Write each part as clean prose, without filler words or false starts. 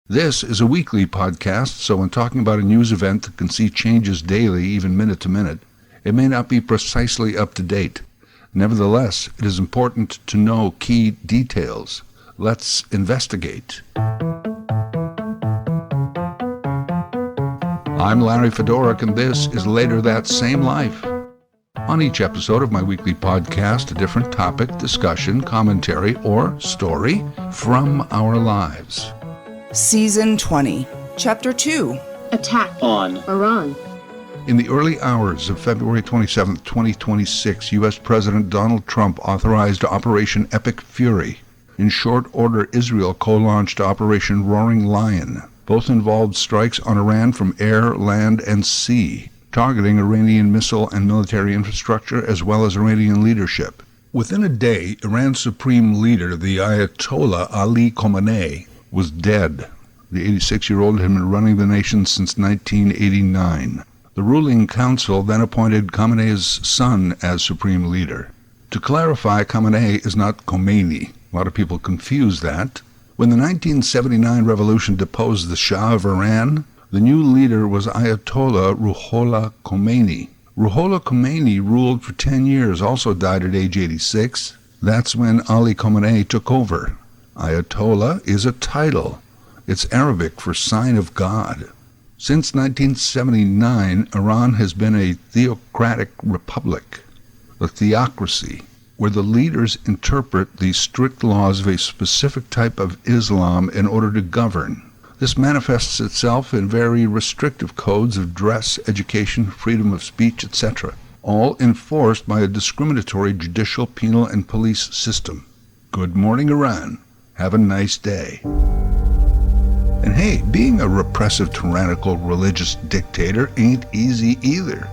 This is a weekly podcast, so when talking about a news event that can see changes daily, even minute to minute, it may not be precisely up to date. Nevertheless, it is important to know key details. Let's investigate. I'm Larry Fedoruk, and this is Later That Same Life. On each episode of my weekly podcast, a different topic, discussion, commentary, or story from our lives. Season 20, Chapter 2, Attack on Iran. In the early hours of February 27, 2026, U.S. President Donald Trump authorized Operation Epic Fury. In short order, Israel co-launched Operation Roaring Lion. Both involved strikes on Iran from air, land, and sea, targeting Iranian missile and military infrastructure as well as Iranian leadership. Within a day, Iran's supreme leader, the Ayatollah Ali Khamenei, was dead. The 86-year-old had been running the nation since 1989. The ruling council then appointed Khamenei's son as supreme leader. To clarify, Khamenei is not Khomeini. A lot of people confuse that. When the 1979 revolution deposed the Shah of Iran, the new leader was Ayatollah Ruhollah Khomeini. Ruhollah Khomeini ruled for 10 years, also died at age 86. That's when Ali Khamenei took over. Ayatollah is a title. It's Arabic for sign of God. Since 1979, Iran has been a theocratic republic, a theocracy, where the leaders interpret the strict laws of a specific type of Islam in order to govern. This manifests itself in very restrictive codes of dress, education, freedom of speech, etc., all enforced by a discriminatory judicial, penal, and police system. Good morning, Iran. Have a nice day. And hey, being a repressive, tyrannical, religious dictator ain't easy either.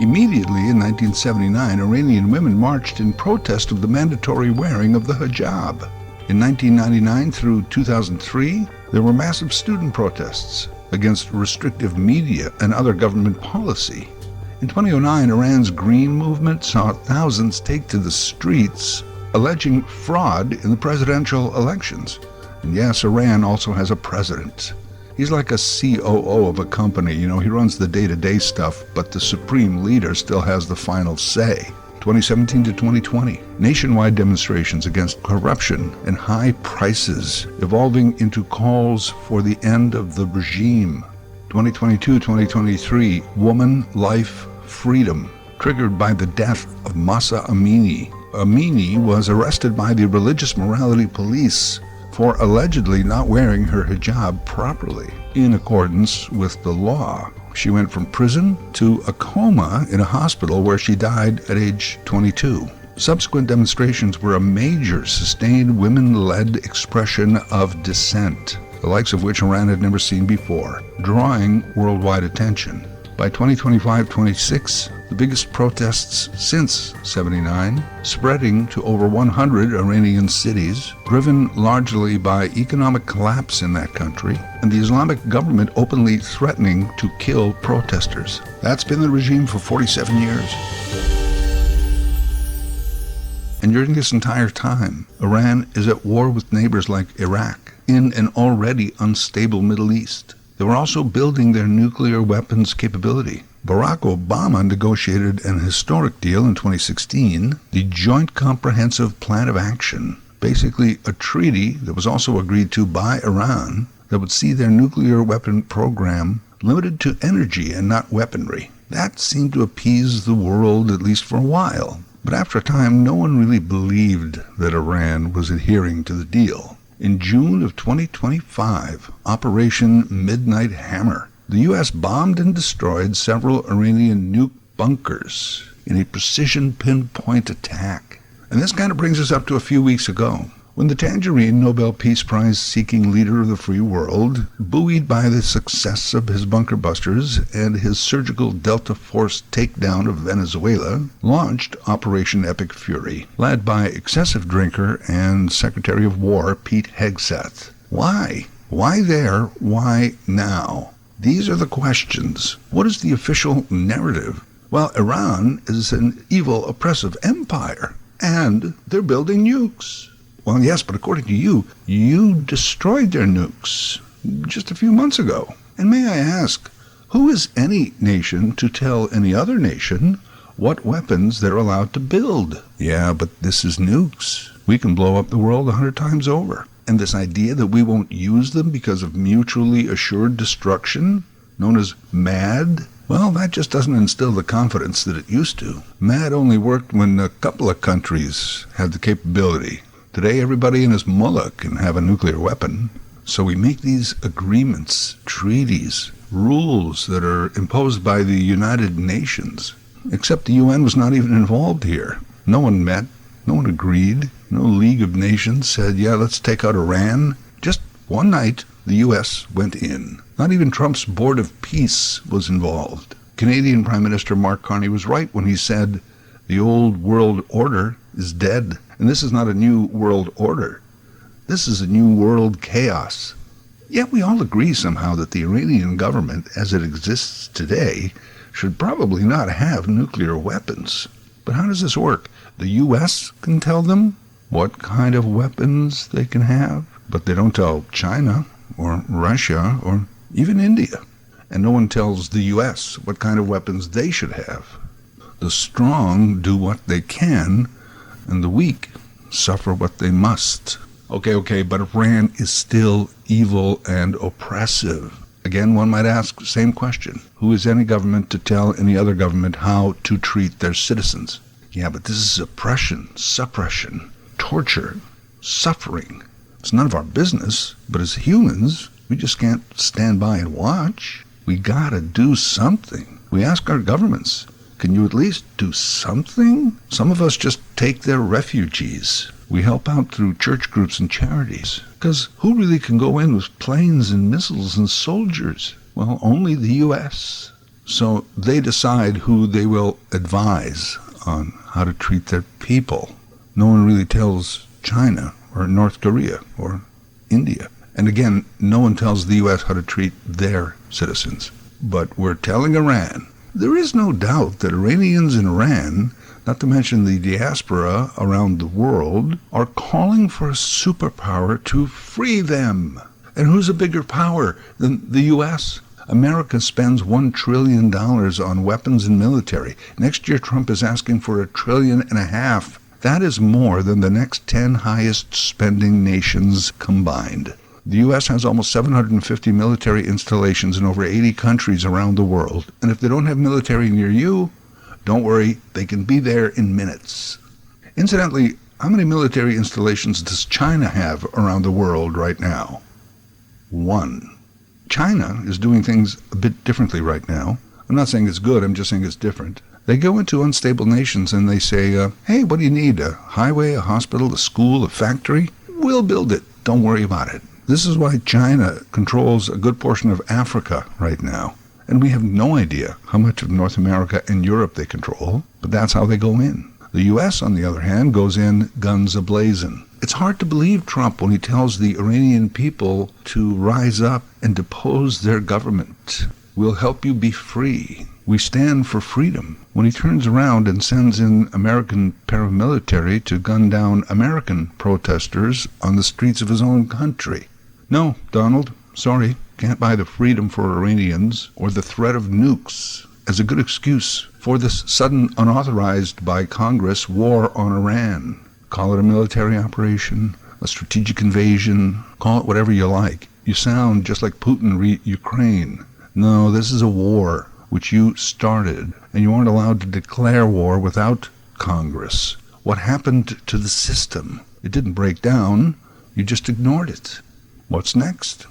Immediately in 1979, Iranian women marched in protest of the mandatory wearing of the hijab. In 1999 through 2003, there were massive student protests against restrictive media and other government policy. In 2009, Iran's Green Movement saw thousands take to the streets alleging fraud in the presidential elections. And yes, Iran also has a president. He's like a COO of a company. He runs the day-to-day stuff, but the supreme leader still has the final say. 2017 to 2020, nationwide demonstrations against corruption and high prices, evolving into calls for the end of the regime. 2022-2023, woman, life, freedom, triggered by the death of Mahsa Amini. Amini was arrested by the religious morality police for allegedly not wearing her hijab properly, in accordance with the law. She went from prison to a coma in a hospital where she died at age 22. Subsequent demonstrations were a major, sustained, women-led expression of dissent, the likes of which Iran had never seen before, drawing worldwide attention. By 2025-26, the biggest protests since '79, spreading to over 100 Iranian cities, driven largely by economic collapse in that country, and the Islamic government openly threatening to kill protesters. That's been the regime for 47 years. And during this entire time, Iran is at war with neighbors like Iraq, in an already unstable Middle East. They were also building their nuclear weapons capability. Barack Obama negotiated an historic deal in 2016, the Joint Comprehensive Plan of Action, basically a treaty that was also agreed to by Iran that would see their nuclear weapon program limited to energy and not weaponry. That seemed to appease the world, at least for a while. But after a time, no one really believed that Iran was adhering to the deal. In June of 2025, Operation Midnight Hammer, the U.S. bombed and destroyed several Iranian nuke bunkers in a precision pinpoint attack. And this kind of brings us up to a few weeks ago, when the Tangerine Nobel Peace Prize-seeking leader of the free world, buoyed by the success of his bunker busters and his surgical Delta Force takedown of Venezuela, launched Operation Epic Fury, led by excessive drinker and Secretary of War Pete Hegseth. Why? Why there? Why now? These are the questions. What is the official narrative? Well, Iran is an evil, oppressive empire, and they're building nukes. Well, yes, but according to you, you destroyed their nukes. just a few months ago. And may I ask, who is any nation to tell any other nation what weapons they're allowed to build? Yeah, but this is nukes. We can blow up the world 100 times over. And this idea that we won't use them because of mutually assured destruction, known as MAD, well, that just doesn't instill the confidence that it used to. MAD only worked when a couple of countries had the capability. Today, everybody and his mullah can have a nuclear weapon. So we make these agreements, treaties, rules that are imposed by the United Nations. Except the UN was not even involved here. No one met. No one agreed. No League of Nations said, yeah, let's take out Iran. Just one night, the U.S. went in. Not even Trump's Board of Peace was involved. Canadian Prime Minister Mark Carney was right when he said the old world order is dead. And this is not a new world order. This is a new world chaos. Yet we all agree somehow that the Iranian government, as it exists today, should probably not have nuclear weapons. But how does this work? The U.S. can tell them what kind of weapons they can have, but they don't tell China or Russia or even India. And no one tells the U.S. what kind of weapons they should have. The strong do what they can, and the weak suffer what they must. Okay, but Iran is still evil and oppressive. Again, one might ask the same question. Who is any government to tell any other government how to treat their citizens? Yeah, but this is oppression, suppression, torture, suffering. It's none of our business, but as humans, we just can't stand by and watch. We gotta do something. We ask our governments, can you at least do something? Some of us just take their refugees. We help out through church groups and charities. Because who really can go in with planes and missiles and soldiers? Well, only the U.S. So they decide who they will advise on how to treat their people. No one really tells China or North Korea or India. And again, no one tells the U.S. how to treat their citizens. But we're telling Iran. There is no doubt that Iranians in Iran, not to mention the diaspora around the world, are calling for a superpower to free them. And who's a bigger power than the U.S.? America spends $1 trillion on weapons and military. Next year, Trump is asking for $1.5 trillion. That is more than the next 10 highest spending nations combined. The U.S. has almost 750 military installations in over 80 countries around the world. And if they don't have military near you, don't worry, they can be there in minutes. Incidentally, how many military installations does China have around the world right now? 1. China is doing things a bit differently right now. I'm not saying it's good, I'm just saying it's different. They go into unstable nations and they say, hey, what do you need? A highway, a hospital, a school, a factory? We'll build it. Don't worry about it. This is why China controls a good portion of Africa right now. And we have no idea how much of North America and Europe they control, but that's how they go in. The U.S., on the other hand, goes in guns a-blazing. It's hard to believe Trump when he tells the Iranian people to rise up and depose their government. We'll help you be free. We stand for freedom. When he turns around and sends in American paramilitary to gun down American protesters on the streets of his own country. No, Donald, sorry, can't buy the freedom for Iranians or the threat of nukes as a good excuse for this sudden, unauthorized by Congress war on Iran. Call it a military operation, a strategic invasion, call it whatever you like. You sound just like Putin re-Ukraine. No, this is a war which you started, and you aren't allowed to declare war without Congress. What happened to the system? It didn't break down, you just ignored it. What's next?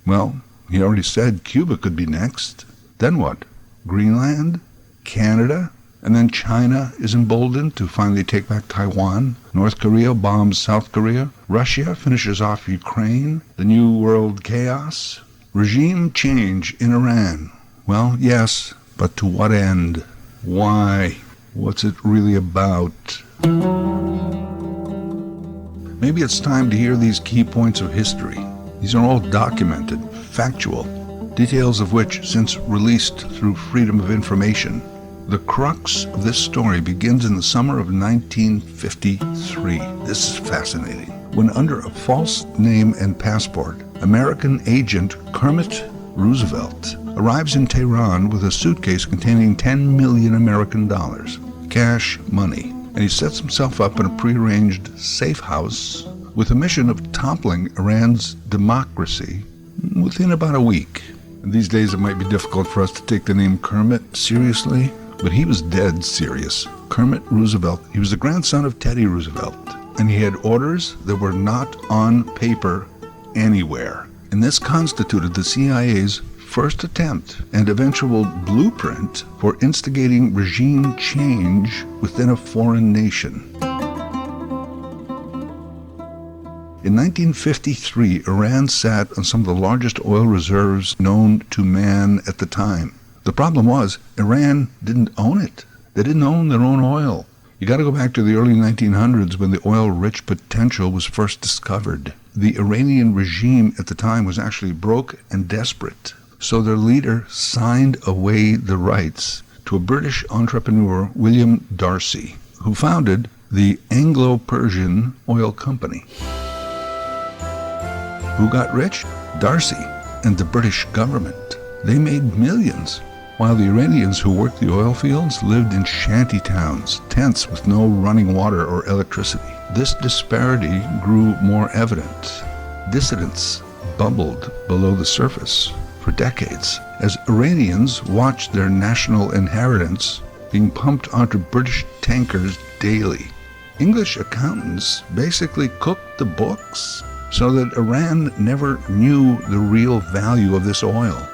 Well, he already said Cuba could be next. Then what? Greenland? Canada? And then China is emboldened to finally take back Taiwan. North Korea bombs South Korea. Russia finishes off Ukraine. The new world chaos. Regime change in Iran. Well, yes, but to what end? Why? What's it really about? Maybe it's time to hear these key points of history. These are all documented, factual, details of which since released through Freedom of Information. The crux of this story begins in the summer of 1953. This is fascinating. When under a false name and passport, American agent Kermit Roosevelt arrives in Tehran with a suitcase containing 10 million American dollars, cash money, and he sets himself up in a prearranged safe house with a mission of toppling Iran's democracy within about a week. These days it might be difficult for us to take the name Kermit seriously, but he was dead serious. Kermit Roosevelt, he was the grandson of Teddy Roosevelt, and he had orders that were not on paper anywhere. And this constituted the CIA's first attempt and eventual blueprint for instigating regime change within a foreign nation. In 1953, Iran sat on some of the largest oil reserves known to man at the time. The problem was, Iran didn't own it. They didn't own their own oil. You got to go back to the early 1900s when the oil-rich potential was first discovered. The Iranian regime at the time was actually broke and desperate. So their leader signed away the rights to a British entrepreneur, William Darcy, who founded the Anglo-Persian Oil Company. Who got rich? Darcy and the British government. They made millions, while the Iranians who worked the oil fields lived in shanty towns, tents with no running water or electricity. This disparity grew more evident. Dissidents bubbled below the surface for decades as Iranians watched their national inheritance being pumped onto British tankers daily. English accountants basically cooked the books so that Iran never knew the real value of this oil.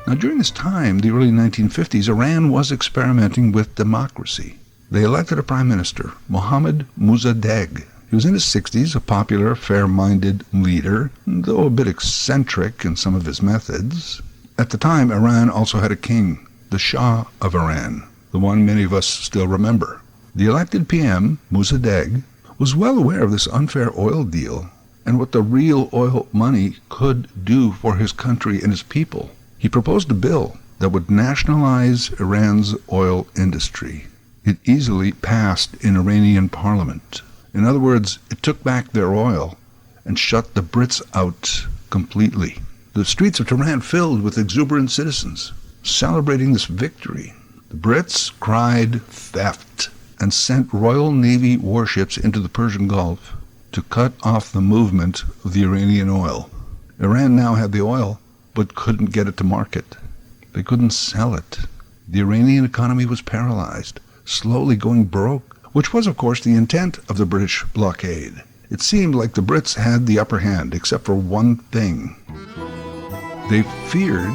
Now, during this time, the early 1950s, Iran was experimenting with democracy. They elected a prime minister, Mohammad Mossadegh. He was in his 60s, a popular, fair-minded leader, though a bit eccentric in some of his methods. At the time, Iran also had a king, the Shah of Iran, the one many of us still remember. The elected PM, Mossadegh, was well aware of this unfair oil deal and what the real oil money could do for his country and his people. He proposed a bill that would nationalize Iran's oil industry. It easily passed in Iranian parliament. In other words, it took back their oil and shut the Brits out completely. The streets of Tehran filled with exuberant citizens celebrating this victory. The Brits cried theft and sent Royal Navy warships into the Persian Gulf to cut off the movement of the Iranian oil. Iran now had the oil, but couldn't get it to market. They couldn't sell it. The Iranian economy was paralyzed, slowly going broke, which was, of course, the intent of the British blockade. It seemed like the Brits had the upper hand, except for one thing. They feared,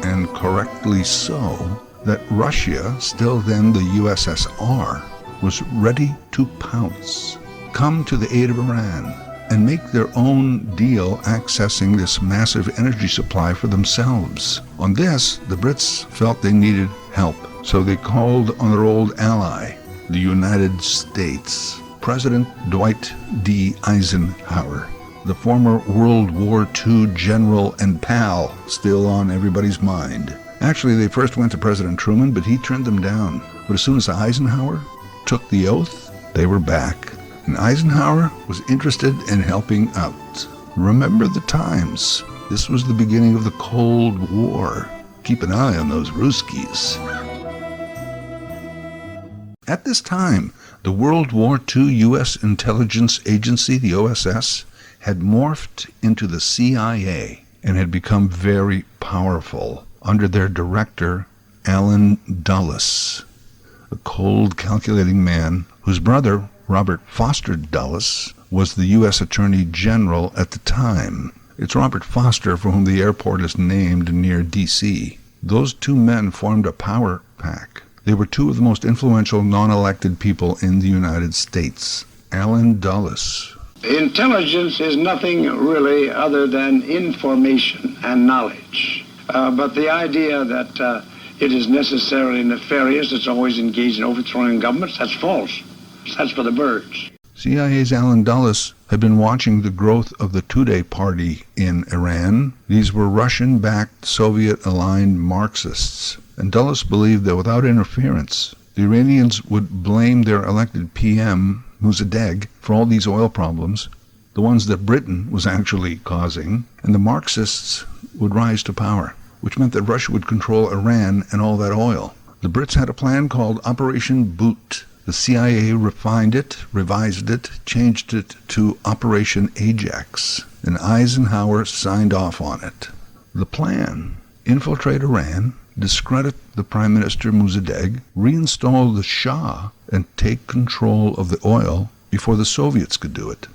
and correctly so, that Russia, still then the USSR, was ready to pounce, come to the aid of Iran, and make their own deal accessing this massive energy supply for themselves. On this, the Brits felt they needed help, so they called on their old ally, the United States. President Dwight D. Eisenhower, the former World War II general and pal, still on everybody's mind. Actually, they first went to President Truman, but he turned them down. But as soon as Eisenhower took the oath, they were back. And Eisenhower was interested in helping out. Remember the times. This was the beginning of the Cold War. Keep an eye on those Ruskies. At this time, the World War II U.S. intelligence agency, the OSS, had morphed into the CIA and had become very powerful under their director, Allen Dulles, a cold, calculating man whose brother, Robert Foster Dulles, was the U.S. Attorney General at the time. It's Robert Foster for whom the airport is named near D.C. Those two men formed a power pack. They were two of the most influential non-elected people in the United States. Allen Dulles. Intelligence is nothing really other than information and knowledge. But the idea that it is necessarily nefarious, it's always engaged in overthrowing governments, that's false. That's for the birds. CIA's Allen Dulles had been watching the growth of the Tudeh party in Iran. These were Russian-backed, Soviet-aligned Marxists. And Dulles believed that without interference, the Iranians would blame their elected PM, Mossadegh, for all these oil problems, the ones that Britain was actually causing, and the Marxists would rise to power, which meant that Russia would control Iran and all that oil. The Brits had a plan called Operation Boot. The CIA refined it, revised it, changed it to Operation Ajax, and Eisenhower signed off on it. The plan: infiltrate Iran, discredit the Prime Minister Mossadegh, reinstall the Shah, and take control of the oil before the Soviets could do it.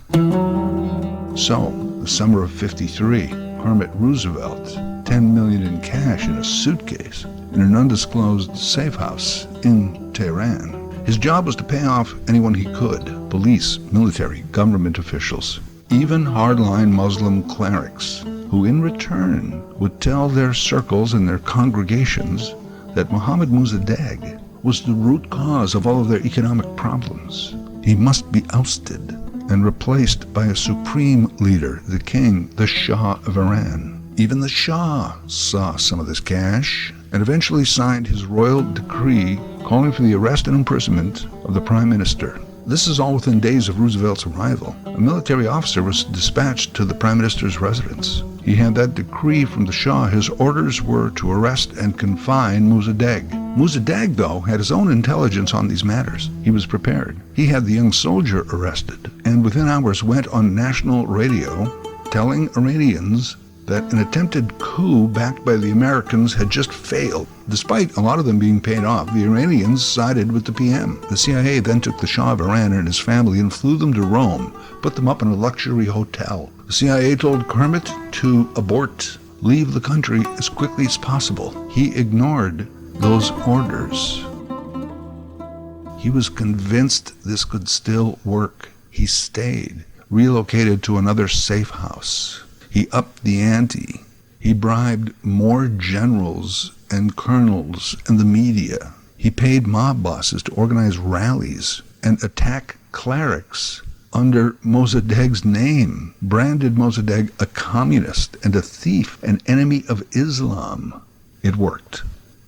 So, the summer of '53, Kermit Roosevelt, $10 million in cash in a suitcase in an undisclosed safe house in Tehran. His job was to pay off anyone he could: police, military, government officials, even hardline Muslim clerics, who in return would tell their circles and their congregations that Mohammad Mossadegh was the root cause of all of their economic problems. He must be ousted and replaced by a supreme leader, the king, the Shah of Iran. Even the Shah saw some of this cash and eventually signed his royal decree calling for the arrest and imprisonment of the Prime Minister. This is all within days of Roosevelt's arrival. A military officer was dispatched to the Prime Minister's residence. He had that decree from the Shah. His orders were to arrest and confine Mossadegh. Mossadegh, though, had his own intelligence on these matters. He was prepared. He had the young soldier arrested, and within hours went on national radio telling Iranians that an attempted coup backed by the Americans had just failed. Despite a lot of them being paid off, the Iranians sided with the PM. The CIA then took the Shah of Iran and his family and flew them to Rome, put them up in a luxury hotel. The CIA told Kermit to abort, leave the country as quickly as possible. He ignored those orders. He was convinced this could still work. He stayed, relocated to another safe house. He upped the ante. He bribed more generals and colonels and the media. He paid mob bosses to organize rallies and attack clerics under Mossadegh's name, branded Mossadegh a communist and a thief, an enemy of Islam. It worked.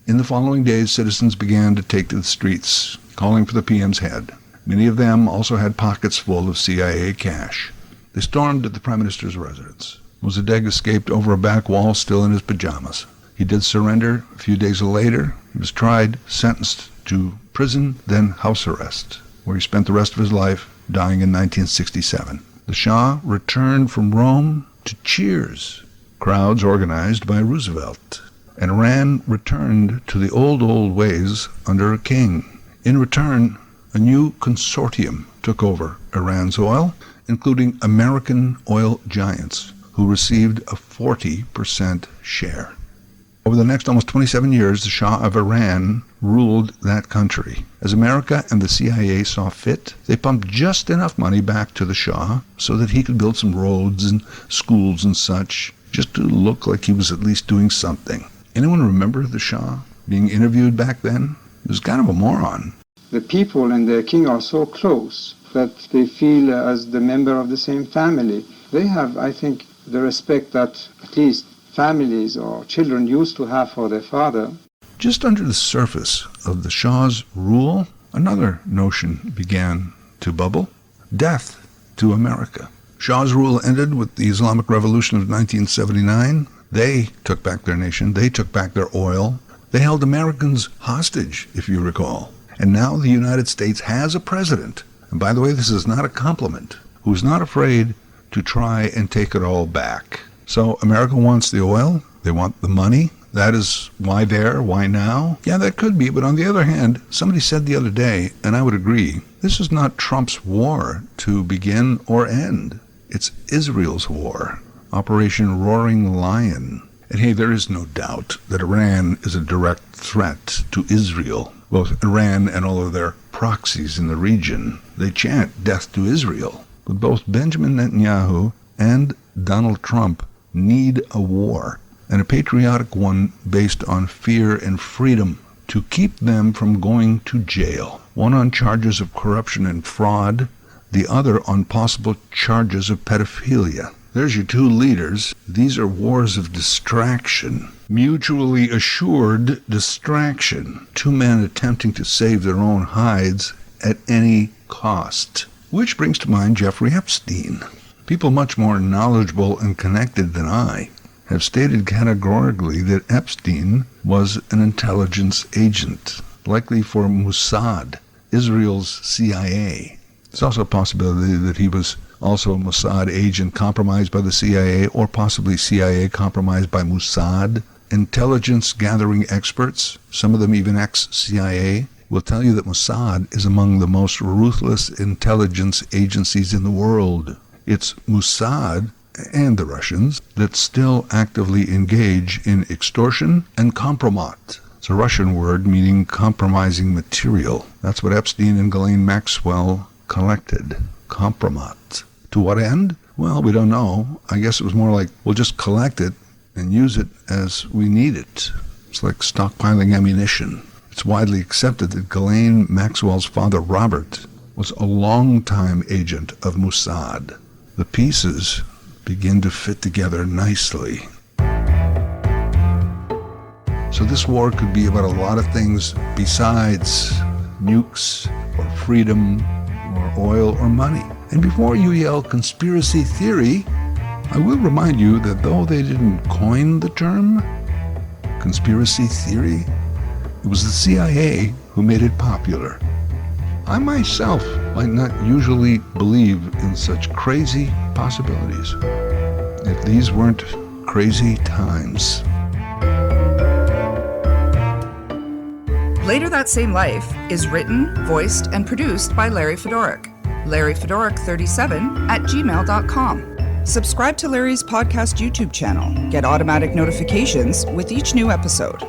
In the following days, citizens began to take to the streets, calling for the PM's head. Many of them also had pockets full of CIA cash. They stormed at the Prime Minister's residence. Mossadegh escaped over a back wall, still in his pajamas. He did surrender a few days later. He was tried, sentenced to prison, then house arrest, where he spent the rest of his life, dying in 1967. The Shah returned from Rome to cheers, crowds organized by Roosevelt, and Iran returned to the old ways under a king. In return, a new consortium took over Iran's oil, including American oil giants, who received a 40% share. Over the next almost 27 years, the Shah of Iran ruled that country. As America and the CIA saw fit, they pumped just enough money back to the Shah so that he could build some roads and schools and such, just to look like he was at least doing something. Anyone remember the Shah being interviewed back then? He was kind of a moron. The people and the king are so close that they feel as the member of the same family. They have, I think, the respect that at least families or children used to have for their father. Just under the surface of the Shah's rule, another notion began to bubble: death to America. Shah's rule ended with the Islamic Revolution of 1979. They took back their nation. They took back their oil. They held Americans hostage, if you recall. And now the United States has a president, and by the way, this is not a compliment, who's not afraid to try and take it all back. So America wants the oil, they want the money. That is why there, why now? Yeah, that could be, but on the other hand, somebody said the other day, and I would agree, this is not Trump's war to begin or end. It's Israel's war, Operation Roaring Lion. And hey, there is no doubt that Iran is a direct threat to Israel. Both Iran and all of their proxies in the region, they chant death to Israel. But both Benjamin Netanyahu and Donald Trump need a war, and a patriotic one based on fear and freedom, to keep them from going to jail. One on charges of corruption and fraud, the other on possible charges of pedophilia. There's your two leaders. These are wars of distraction, mutually assured distraction. Two men attempting to save their own hides at any cost. Which brings to mind Jeffrey Epstein, People much more knowledgeable and connected than I have stated categorically that Epstein was an intelligence agent, likely for Mossad, Israel's CIA. There's also a possibility that he was also a Mossad agent compromised by the CIA, or possibly CIA compromised by Mossad. Intelligence gathering experts, some of them even ex-CIA, will tell you that Mossad is among the most ruthless intelligence agencies in the world. It's Mossad and the Russians that still actively engage in extortion and kompromat. It's a Russian word meaning compromising material. That's what Epstein and Ghislaine Maxwell collected. Kompromat. To what end? Well, we don't know. I guess it was more like, we'll just collect it and use it as we need it. It's like stockpiling ammunition. It's widely accepted that Ghislaine Maxwell's father, Robert, was a long-time agent of Mossad. The pieces begin to fit together nicely. So this war could be about a lot of things besides nukes or freedom or oil or money. And before you yell conspiracy theory, I will remind you that though they didn't coin the term conspiracy theory, it was the CIA who made it popular. I myself might not usually believe in such crazy possibilities if these weren't crazy times. Later That Same Life is written, voiced, and produced by Larry Fedoruk. LarryFedoruk37@gmail.com. Subscribe to Larry's podcast YouTube channel. Get automatic notifications with each new episode.